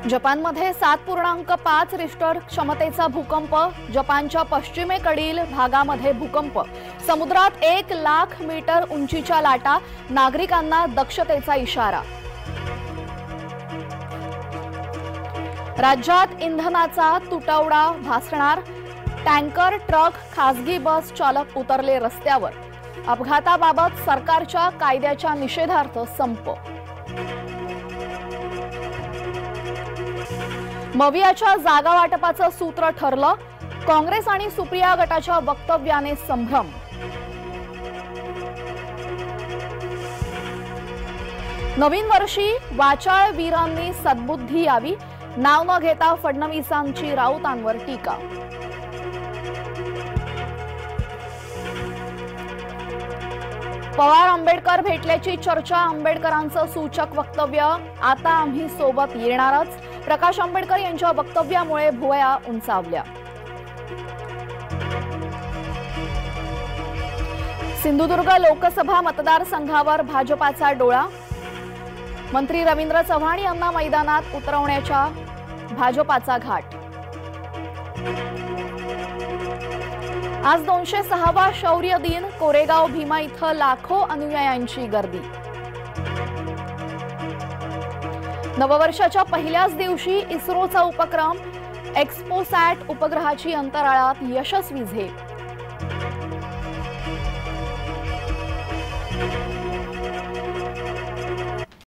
जपानमध्ये 7.5 रिश्टर क्षमतेचा भूकंप। जपानच्या पश्चिमेकडील भागामध्ये भूकंप। समुद्रात 1 लाख मीटर उंचीच्या लाटा। नागरिकांना दक्षतेचा इशारा। राज्यात इंधनाचा तुटवडा भासणार। टँकर, ट्रक, खासगी बस चालक उतरले रस्त्यावर। अपघाताबाबत सरकारच्या कायद्याच्या निषेधार्थ संप। मवियाच्या जागा वाटपाचं सूत्र ठरलं। काँग्रेस आणि सुप्रिया गटाच्या वक्तव्याने संभ्रम। नवीन वर्षी वाचाळ वीरांनी सद्बुद्धी यावी। नाव न घेता फडणवीसांची राऊतांवर टीका। पवार आंबेडकर भेटल्याची चर्चा। आंबेडकरांचं सूचक वक्तव्य। आता आम्ही सोबत येणारच। प्रकाश आंबेडकर यांच्या वक्तव्यामुळे भुवया उंचावल्या। सिंधुदुर्ग लोकसभा मतदारसंघावर भाजपाचा डोळा। मंत्री रवींद्र चव्हाण यांना मैदानात उतरवण्याचा भाजपाचा घाट। आज 206वा शौर्य दिन। कोरेगाव भीमा इथं लाखो अनुयायांची गर्दी। नववर्षाच्या पहिल्याच दिवशी इस्रोचा उपक्रम एक्स्पोसॅट उपग्रहाची अंतराळात यशस्वी झेप।